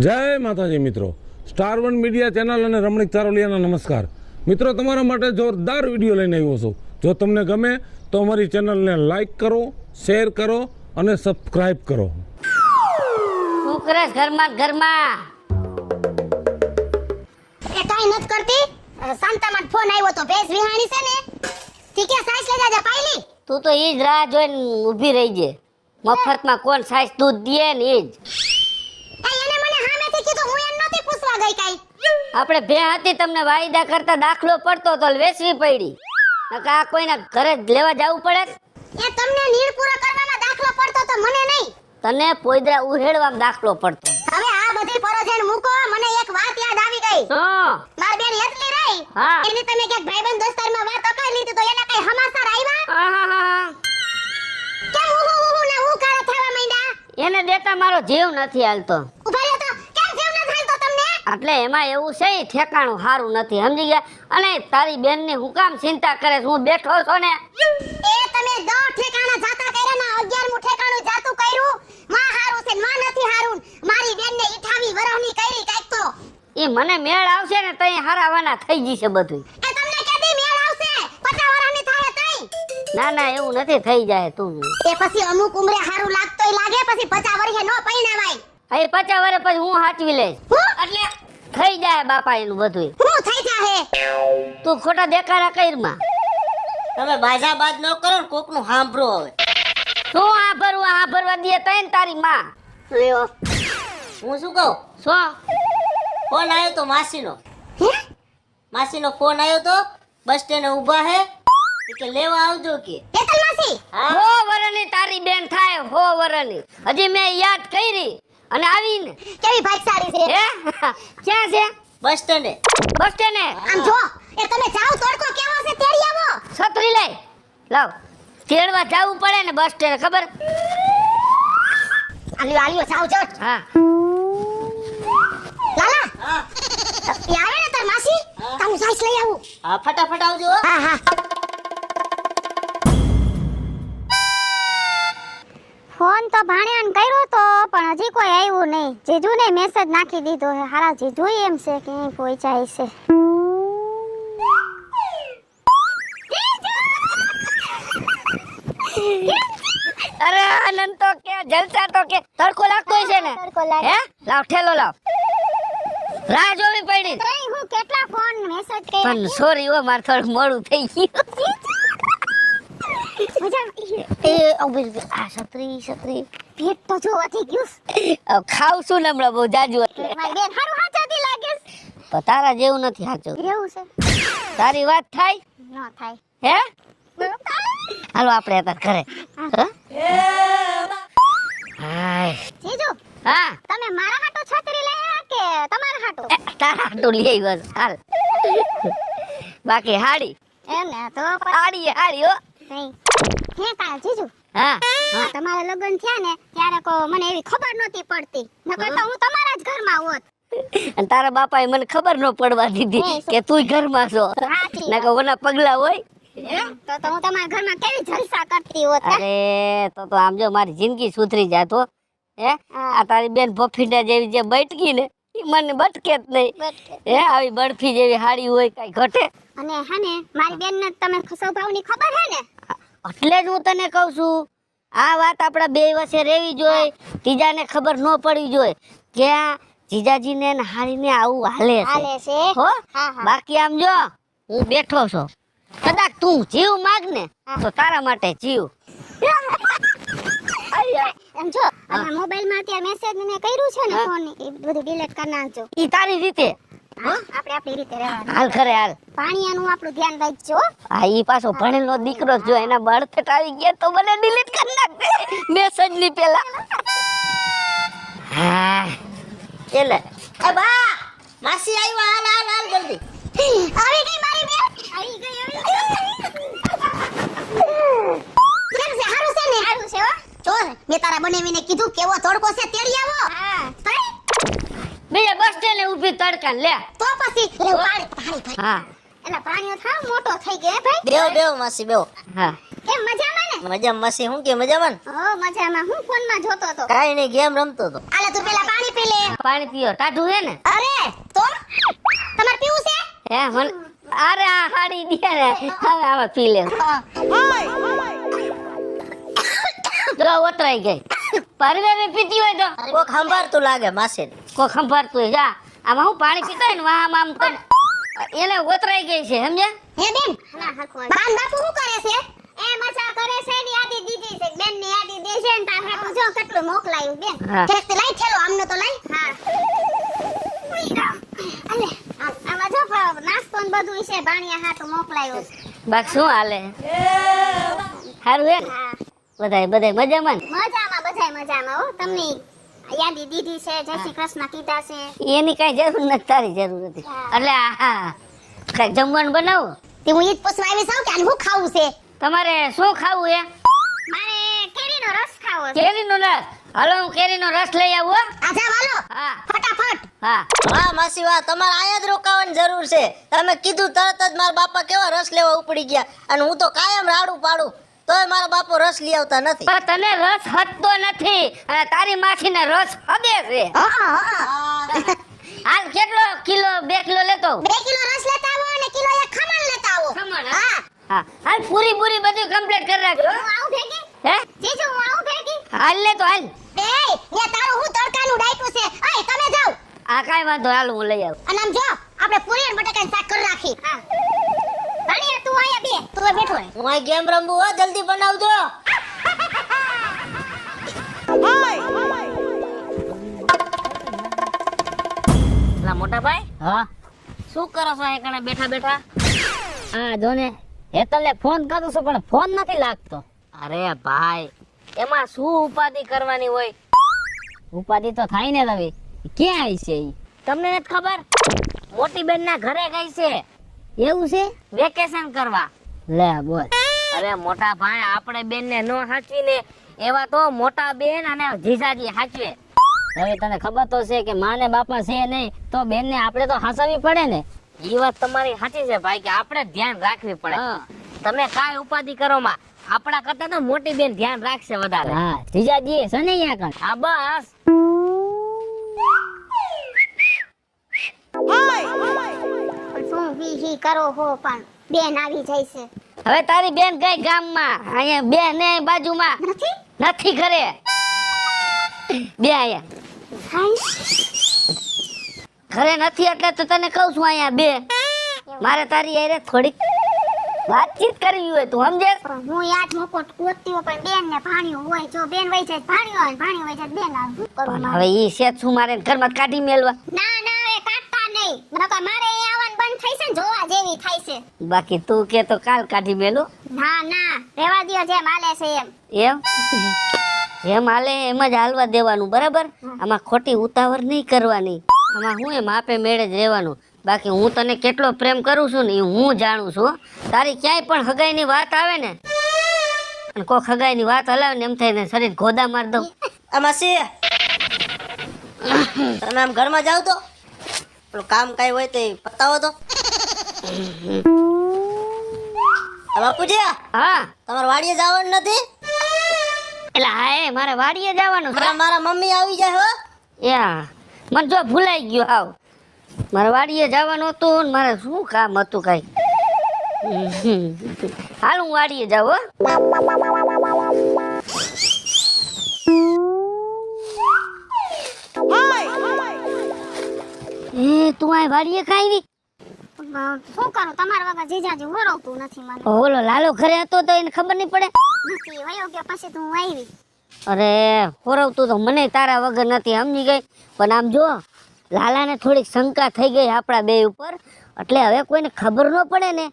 જય માતાજી મિત્રો, સ્ટાર વન મીડિયા ચેનલ અને રમણીક ચારોલિયાના નમસ્કાર મિત્રો. તમારા માટે જોરદાર વિડીયો લઈને આવ્યો છું. જો તમને ગમે તો અમારી ચેનલને લાઈક કરો, શેર કરો અને સબસ્ક્રાઇબ કરો. શું કરે ઘરમાં એ કાઈ નત કરતી. શાંતામાં ફોન આવ્યો તો ભેંસ વિહાણી છે ને ઠીક છે, સાઈસ લઈ જાજે પાઈલી. તું તો ઈ જ રાહ જોઈને ઊભી રહી છે. મફતમાં કોણ સાઈસ દૂધ દે ને ઈ જ. એને મને સામેથી કીધું, હું એમ નતી પૂછવા ગઈ કાઈ. આપણે ભે હતી તમને વાયદા કરતા દાખલો પડતો તો વેચવી પડી. નકા આ કોઈના ઘરે લેવા જવું પડે. એ તમને નીડ પૂરો કરવામાં દાખલો પડતો તો મને નહીં. તને પોઈદરા ઉહેડવામાં દાખલો પડતો. હવે આ બધી પરોજણ મૂકો, મને એક વાત યાદ આવી ગઈ. હા માર બેન એટલી રહી, હા. એની તમે ક્યાંક ભાઈબંધ દોસ્તારમાં વાત અકાઈ લીધી તો એને કઈ સમાચાર આવ્યા? આહાહા. કેમ હું ને હું કારા થવા માંડ્યા? એને દેતા મારો જીવ નથી હાલતો. ઉભા રહ્યો તો કેમ જીવ ન થાય તો તમને? એટલે એમાં એવું છે ઈ ઠેકાણું સારું નથી, સમજી ગયા? અને તારી બેનની હું કામ ચિંતા કરે છે? હું બેઠો છો ને. એ તમે 10 ઠેકાણા જાતા કર્યા ના 11મું ઠેકાણું જાતું કર્યું. માં હારું છે, માં નથી હારું. મારી બેનને 28 વર્ષની કરી કાઈક તો. એ મને મેળ આવશે ને તઈ હારાવાના થઈ જશે બધું. એ તમને કેદી મેળ આવશે? 50 વર્ષની થાય તઈ. ના ના એવું નથી, થઈ જાય તું. એ પછી અમુક ઉંમરે હારું લાગતોય લાગે, પછી 50 વર્ષે નો પૈણાવાય. હવે 50 વર્ષ પછી હું સાચવી લઈશ. એટલે થઈ જાય બાપા એનું બધું. હું થઈ જાહે? તું ખોટા દેખાડા કઈરમાં. તમે બાજાબાદ ન કરો ને, કોકનું સાંભળો. હવે શું આ ભરવા દે તઈ ને તારી માં. લ્યો, હું શું કહું, શું ફોન આવ્યો તો માસીનો. હે? માસીનો ફોન આવ્યો તો, બસ સ્ટેન્ડે ઊભા હે કે લેવા આવજો કે. હેતલ માસી, હા, હો વરની તારી બેન થાય, હો વરની. હજી મેં યાદ કરી અને આવીને કેવી ભાગશાળી છે. હે ક્યાં છે? બસ સ્ટેન્ડે. બસ સ્ટેન્ડે. આમ જો, એ તમે જાવ તડકો કેવો છે તેડી આવો. છત્રી લઈ લાવ. તેડવા જવું પડે ને બસ સ્ટેન્ડ, ખબર? આલ્યો જાવ જો. હા લાલા, હા એ આવે ને તાર માસી, તારું સાઈસ લઈ આવું. હા, ફટાફટ આવજો હો. હા હા. ફોન તો ભાણ્યાને કર્યો તો પણ હજી કોઈ આવ્યું નહીં. જીજુને મેસેજ નાખી દીધો હે. હારા જીજુ એમ છે કે અહીં પહોંચાય છે. અરે આનંદ તો કે જલસા તો કે તડકો લાગતો છે ને. તડકો લાગે. હે લાવ ઠેલો લાવ. રાહ જોવી પડી. તઈ હું કેટલા ફોન મેસેજ કર્યા. પણ સોરી હો, માર થોડું મોડું થઈ ગયું. એ ઉભી આ છત્રી પેટ તો જો વધી ગયું. ખાવ છું ને હમણાં બહુ જાજુ એટલે. મારી બેન હારું હાચાતી લાગે છે. પણ તારા જેવું નથી સાચું. એવું છે? તારી વાત થાય ન થાય. હે? હાલો આપણે અત્યારે ઘરે. હાય જીજુ, હા તમે મારા હાટુ છત્રી લઈ આવ્યા કે તમારા હાટુ? તારા હાટું લઈ આવ્યો છું. હાલ બાકી હાડી એમ ને તો હાડી હો. નહીં. હે કા જીજુ, હા તમારા લગ્ન થયા ને ત્યારે કો મને એવી ખબર નહોતી પડતી. નકર તો હું તમારા જ ઘરમાં હોત. અને તારા બાપાએ મને ખબર ન પડવા દીધી કે તું ઘરમાં છો. સાચી ના કે ઓના પગલા હોય. તો હું તમારા ઘરમાં કેવી જલસા કરતી હોત. અરે તો આમ જો મારી જિંદગી સુધરી જાત હો. હે આ તારી બેન ભફીડા જેવી જે બટકી ને ઈ મને બટકે જ નહીં. હે આવી બરફી જેવી હાડી હોય કઈ ઘટે? અને હે ને મારી બેનને તમે સ્વભાવની ખબર હે ને? એટલે જ હું તને કહું છું આ વાત આપણા બે વચ્ચે રહેવી જોઈએ. ત્રીજાને ખબર ન પડવી જોઈએ કે આ જીજાજીને ને હારીને આવું હાલે હાલે છે છે. હો. હા, હા. બાકી આમ જો હું બેઠો છું, કદાચ તું જીવ માગ ને તો તારા માટે જીવ. એમ જો, અને મોબાઈલમાં ત્યાં મેસેજ ને કર્યું છે ને ફોન એ બધું ડિલીટ કરી નાખજો. ઈ તારી રીતે. હા, આપણે આપણી રીતે રહેવાનું. હાલ ખરે હાલ. પાણીયાનું આપણું ધ્યાન રાખજો. આ ઈ પાછો ભણેલો દીકરો જ જો એના બળફેટ આવી ગયા તો મને ડિલીટ કરી નાખે મેસેજ ની પેલા. હા એટલે એ બા, માસી આવ્યા. હાલ હાલ હાલ જલ્દી. આવી ગઈ મારી બેન. આવી ગઈ. કેમ છે? હારું છે ને? હારું છે હો. જો મેં તારા બનેવીને કીધું કેવો તડકો છે તેડી આવો. હા. બીજા બસ સ્ટેન્ડે ઊભી તડકા લે. તો પછી લે પાણી. હા એલા પ્રાણીઓ થાવ મોટો થઈ ગયો હે ભાઈ. બેહો બેહો માસી બેહો. હા કેમ મજામાં ને? મજામાં માસી, હું કે મજામાં ને? હો મજામાં. હું ફોનમાં જોતો તો. કાંઈ નહીં, ગેમ રમતો હતો. આલે તું પેલા પાણી પી લે. પાણી પીઓ ટાઢું હે ને અરે તો તમાર પીવું છે? હે મને અરે આ હાડી દે ને હવે આમાં પી લે જો ઓતરાઈ ગઈ પરવેરે પીતી હોય તો કોક સંભાળતું લાગે માસી. કો ખંભારતું હોય જા આમાં હું પાણી પીતા હોય ને આમ આમ કર એને ઓતરાઈ ગઈ છે સમજ્યા હે બેન ના હરખો બાન બાપુ શું કરે છે? એ મજા કરે છે ની યાદી દીધી છે બેન ની યાદી દે છે ને તારે તો જો કેટલું મોકલાયું બેન. હા. ઠેક તે લઈ થેલો આમને તો લઈ. હા અલે આમાં જો નાસ્તો ને બધું છે ભાણિયા હાટું મોકલાયું છે. બાક શું હાલે સારું હે ને? હા બધાય મજામાં ને? મજામાં બધાય મજામાં હો. તમને યાદી દીધી છે જય શ્રી કૃષ્ણ કીધા છે. એની કઈ જરૂર નથી તારી જરૂર નથી એટલે હા કઈ જમવાનું બનાવો તે હું ઈ જ પૂછવા આવી છું કે આને શું ખાવું છે? તમારે શું ખાવું હે મારે કેરીનો રસ ખાવો છે. કેરીનો રસ હાલો હું કેરીનો રસ લઈ આવું હો. આજા વાલો હા ફટાફટ. હા વાહ માસી વાહ, તમારે આયા જ રોકાવાની જરૂર છે. તમે કીધું તરત જ મારા બાપા કેવા રસ લેવા ઉપડી ગયા, અને હું તો કાયમ રાડું પાડું તોય મારા બાપો રસ લઈ આવતા નથી. પણ તને રસ હદતો નથી અને તારી માસીને રસ હદે છે હાલ કેટલો કિલો 2 કિલો લેતો 2 કિલો રસ લેતા આવો અને કિલો એક ખમણ લેતા આવો. ખમણ, હા હા હાલ પૂરી બધું કમ્પ્લીટ કરી રાખજો હું આવું ભેગી. હે જીજુ હું આવું ભેગી. હાલ લે તો હાલ એ ને તારું હું તડકાનું ડાયટું છે. અય તમે જાઓ આ કાઈ વાંધો હાલ હું લઈ આવું અને આમ જો આપણે પૂરી અને બટાકાનું શાક કરી રાખી. હા ભાણિયા તું આયા બે તું અહીં બેઠો રહે. હું અહીં ગેમ રમવું હો, જલ્દી બનાવજો. લા મોટા ભાઈ હા શું કરો છો અહીં કણે બેઠા હા જો ને હેતલને ફોન કરું છું પણ ફોન નથી લાગતો અરે ભાઈ એમાં શું ઉપાધિ કરવાની હોય ઉપાધિ તો થાય ને રવિ ક્યાં આવી છે ઈ તમને નથી ખબર મોટી બેન ના ઘરે ગઈ છે એવું છે વેકેશન કરવા લે બોલ અરે મોટા ભાઈ આપણે બેન ને નો સાચવીને એવા તો મોટા બેન અને જીજાજી સાચવે હવે તને ખબર તો છે કે માને બાપા છે નહીં તો બેન ને આપણે તો હાસવી પડે ને એ વાત તમારી સાચી છે ભાઈ કે આપણે ધ્યાન રાખવી પડે તમે કાઈ ઉપાધિ કરો માં આપણા કરતા તો મોટી બેન ધ્યાન રાખશે વધારે હા જીજાજી છે ને અહીંયા કણ હા બસ પણ શું હી કરો હો પણ બેન આવી જાય છે. હવે તારી બેન ગઈ ગામમાં અહીંયા બેન ને બાજુમાં નથી નથી ઘરે બે અહીંયા હાય ઘરે નથી એટલે તો તને કહું છું અહીંયા બે મારે તારી હારે થોડીક વાતચીત કરવી હોય તું સમજે પણ હું યાદ મોકો ગોતતી હોય પણ બેન ને ભાણિયું હોય જો બેન વઈ જાય ભાણિયું હોય ભાણિયું વઈ જાય બેન આવે શું કરું પણ મારે? હવે ઈ શેત શું મારે ઘરમાં કાઢી મેલવા ના ના એ કાઢતા નહીં નકર મારે અહીં આવવાનું બંધ થઈ છે ને જોવા જેવી થાય છે. બાકી તું કે તો કાલ કાઢી મેલું ના ના રહેવા દ્યો જેમ હાલે છે એમ. એમ જેમ હાલે એમ જ હાલવા દેવાનું બરાબર આમાં ખોટી ઉતાવળ નહીં કરવાની આમાં હું એમ આપે મેળે જ રહેવાનું બાકી હું તને કેટલો પ્રેમ કરું છું ને એ હું જાણું છું તારી ક્યાંય પણ હગાઈની વાત આવે ને અને કોઈ હગાઈની વાત હલાવે ને એમ થાય ને શરીર ગોદા માર દઉં આ માસી તમે આમ ઘરમાં જાવ તો પેલું કામ કાંઈ હોય તો એ પતાવો તો. આ બાપુજી હા તમારે વાડીએ જવાનું નથી? એટલે હા એ મારે વાડીએ જવાનું છે મારા મમ્મી આવી જાય હો. યા મને જો ભૂલાઈ ગયું હાવ મારે વાડીએ જવાનું હતું ને મારે શું કામ હતું કઈ હાલ હું વાડીએ જાઉં હો એ તું આ વાડીએ કાઈ શું કરું તમારા વગર જીજાજી વરવતું નથી મને. ઓલો લાલો ઘરે હતો તો એને ખબર નહીં પડે નથી વયો ગયો પછી તો હું આવી. અરે હોરવતું તો મને તારા વગર નથી સમજી ગઈ પણ આમ જો લાલાને થોડીક શંકા થઈ ગઈ આપણા બે ઉપર એટલે હવે કોઈને ખબર ન પડે ને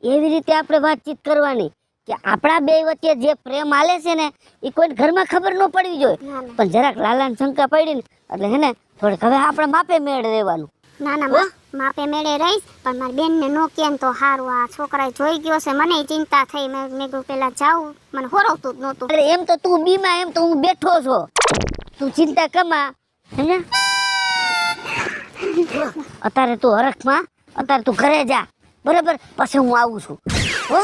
એવી રીતે આપણે વાતચીત કરવાની કે આપણા બે વચ્ચે જે પ્રેમ હાલે છે ને એ કોઈને ઘરમાં ખબર ન પડવી જોઈએ પણ જરાક લાલાને શંકા પડી ને એટલે હે ને થોડીક હવે આપણે માપે મેળ રહેવાનું ના ના માપે મેળે રહીશ પણ મારી બેનને નો કેમ તો હારું આ છોકરાએ જોઈ ગયો છે મને ચિંતા થઈ મેં કીધું પેલા જાઉં મને હોરવતું જ નહોતું. અરે એમ તો તું બીમા એમ તો હું બેઠો છો તું ચિંતા કમા સમજ્યા અત્યારે તું હરખમાં અત્યારે તું ઘરે જા બરાબર પછી હું આવું છું હો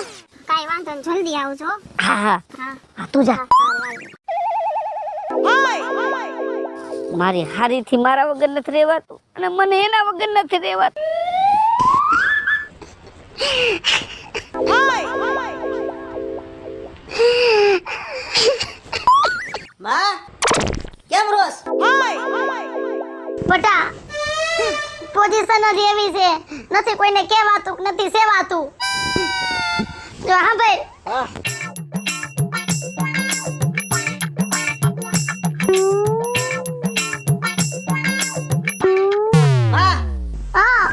કાઈ વાંધો નહીં, જલ્દી આવજો. હા હા હા તું જા મારી હારીથી મારા વગર નથી રહેવાતું અને મને એના વગર નથી રહેવાતું. માં કેમ રોસ? બટા પોઝિશન જ એવી છે, નથી કોઈને કહેવાતું નથી સેવાતું. જો હા ભાઈ, હા માં હા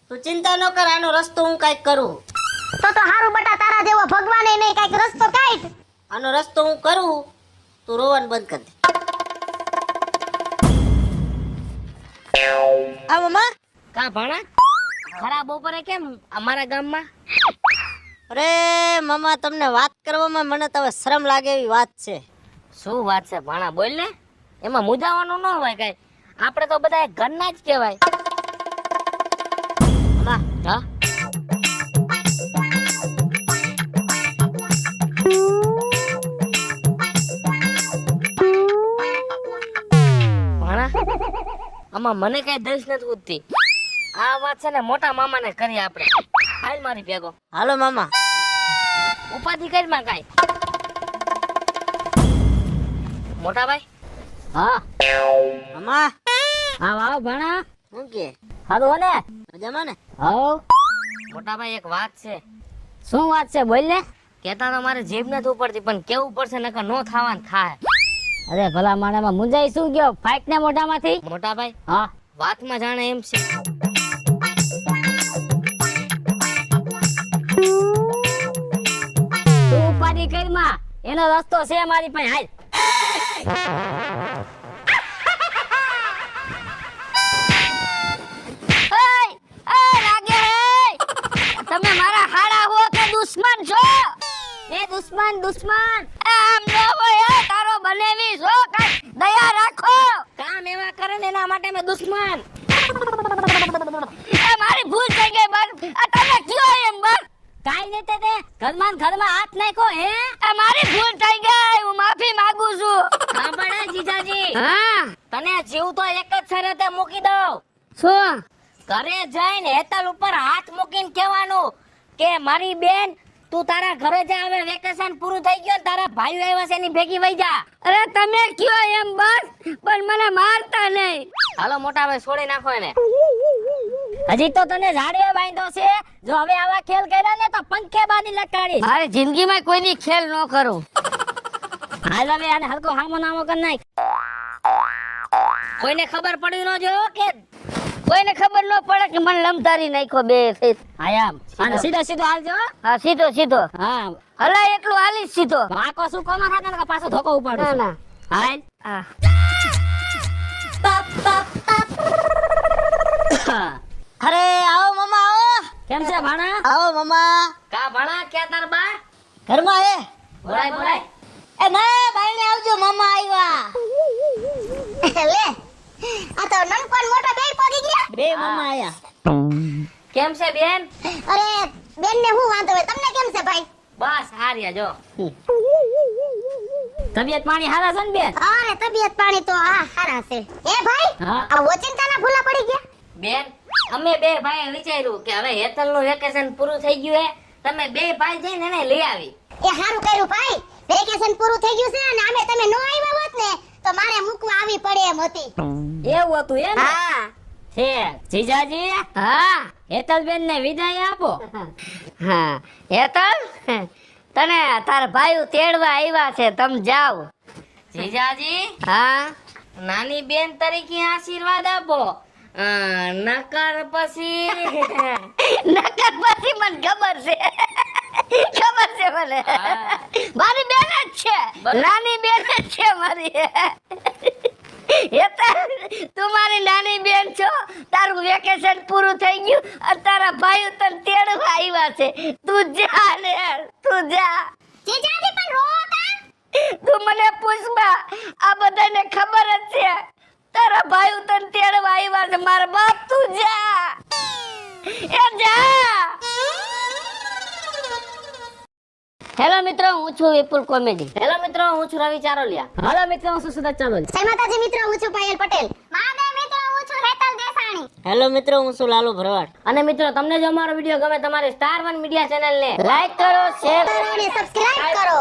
તું ચિંતા ન કર, આનો રસ્તો હું કાંઈક કરું. તો હારું બટા, તારા જેવો ભગવાને નહીં કાંઈક રસ્તો કાઢ. આનો રસ્તો હું કરું, તું રોવાનું બંધ કર દે. આ મમ્મા કા ભણા ખરાબ બપોરે કેમ અમારા ગામમાં? અરે મમ્મા, તમને વાત કરવામાં મને તો હવે શરમ લાગે એવી વાત છે. શું વાત છે ભણા, બોલ ને. એમાં મુજાવાનું ન હોય કઈ, આપણે તો બધા ઘરના જ કહેવાય. મમ્મા હા ભણા આમાં મને કઈ દસ નથી ઉઠતી. આ વાત છે ને મોટા મામાને કરી આપણે. હાલ મારી ભેગો, હાલો મામા. ઉપાધિ કરી માં કાઈ. મોટા ભાઈ હા મમ્મા આવ આવ ભણા. શું કે? હાલો ને મજામાં ને? હાવ. મોટા ભાઈ એક વાત છે. શું વાત છે બોલ ને. કેતા તો મારે જીભ નથી ઉપડતી પણ કેવું પડશે નકર નો થવાનું થાય. અરે ભલા માણામાં મુંજાઈ શું ગયો ફાઈટ ને મોઢામાંથી? મોટા ભાઈ હા વાતમાં જાણે એમ છે. તું ઉપાધિ કરી માં, એનો રસ્તો છે મારી પાસે. હાલ તમે મારા હાડા હો કે દુશ્મન છો? એ દુશ્મન દુશ્મન આમ ન હોય. તારો બનેવી છો, કઈ દયા રાખો. કામ એવા કરે ને એના માટે મેં દુશ્મન. એ મારી ભૂલ થઈ ગઈ બસ. આ તમે કયો એમ બસ કાઈ નતે તે ઘરમાં હાથ નાખો હે. આ મારી ભૂલ થઈ ગઈ, હું માફી માંગુ છું. સાંભળે જીજાજી, હા તને જીવ તો એક જ શરતે મૂકી દઉં. શું? ઘરે જઈને હેતલ ઉપર હાથ મૂકીને કહેવાનું કે મારી બેન તું તારા ઘરે જા, હવે વેકેશન પૂરું થઈ ગયું, તારા ભાઈઓ આવ્યા છે એની ભેગી વઈ જા. અરે તમે કયો એમ બસ, પણ મને મારતા નહીં. હાલો મોટા ભાઈ છોડી નાખો એને. હજી તો તને ઝાડે બાંધ્યો છે, જો હવે આવા ખેલ કર્યા ને તો પંખે બાંધી લટકાડી. મારી જિંદગીમાં કોઈની ખેલ ન કરું. હાલ હવે આને હલકો હામો નામો કર નાખ. કોઈને ખબર પડી ન જો કે કોઈને ખબર ન પડે કે મને લમતારી નાખ્યો બે થઈ. આયામ અને સીધો સીધો હાલજો. હા સીધો સીધો. હા હલા એટલું હાલી સીધો. આકો શું કોનો થાકે ને પાછો ધોકો ઉપાડો. ના ના હાલ. હા અરે આવો મમ્મા, આવો. કેમ છે ભાણા? આવો મમ્મા. કા ભાણા ક્યાં તાર બા? ઘરમાં હે? બોલાય બોલાય. એ ના બાઈને આવજો, મમ્મા આવ્યા. લે આ તો નનકો ને મોટો બેય પગી ગયા. બે મમ્મા આયા. કેમ છે બેન? અરે બેન ને હું વાંધો હોય, તમને કેમ છે ભાઈ? બસ હાર્યા જો. તબિયત પાણી હારા છે ને બેન? અરે તબિયત પાણી તો સારા છે. એ ભાઈ હા આ ઓચિંતાના ભૂલા પડી ગયા. બેન અમે બે ભાઈ વિચાર્યું કે હવે હેતલ નું વેકેશન પૂરું થઈ ગયું હે, તમે બે ભાઈ જઈને એને લઈ આવી. એ સારું કર્યું ભાઈ, વેકેશન પૂરું થઈ ગયું છે અને અમે તમે નો આવ્યા હોત ને તો મારે મૂકવા આવી પડે એમ હતી. એવું હતું એમ? હા છે જીજાજી. હા હેતલ બેન ને વિદાય આપો. હા હેતલ તને તાર ભાઈ તેડવા આવ્યા છે, તમે જાઓ. જીજાજી હા નાની બેન તરીકે આશીર્વાદ આપો. નકર પછી નકર પછી મને ખબર છે, ખબર છે મને. મારી બેન જ છે, નાની બેન જ છે મારી. તું મારી નાની બેન છો, તારું વેકેશન પૂરું થઈ ગયું અને તારા ભાઈઓ તને તેડવા આવ્યા છે. તું જા ને, તું જા. જીજાજી પણ રો કા? તું મને પૂછમાં, આ બધાને ખબર જ છે તારા ભાઈઓ તને તેડવા આવ્યા છે. મારા બાપ તું જા. એ જા. હેલો મિત્રો, હું છું વિપુલ કોમેડી. હેલો મિત્રો, હું છું રવિ ચારોલિયા. હેલો મિત્રો, હું છું સુરત ચારોલિયા. જય માતાજી મિત્રો, હું છું પાયલ પટેલ. મહાદેવ મિત્રો, હું છું હેતલ દેસાણી. હેલો મિત્રો, હું છું લાલુ ભરવાડ. અને મિત્રો, તમને જો અમારો વિડીયો ગમે તમારી સ્ટાર 1 મીડિયા ચેનલને લાઈક કરો, શેર કરો અને સબસ્ક્રાઇબ કરો.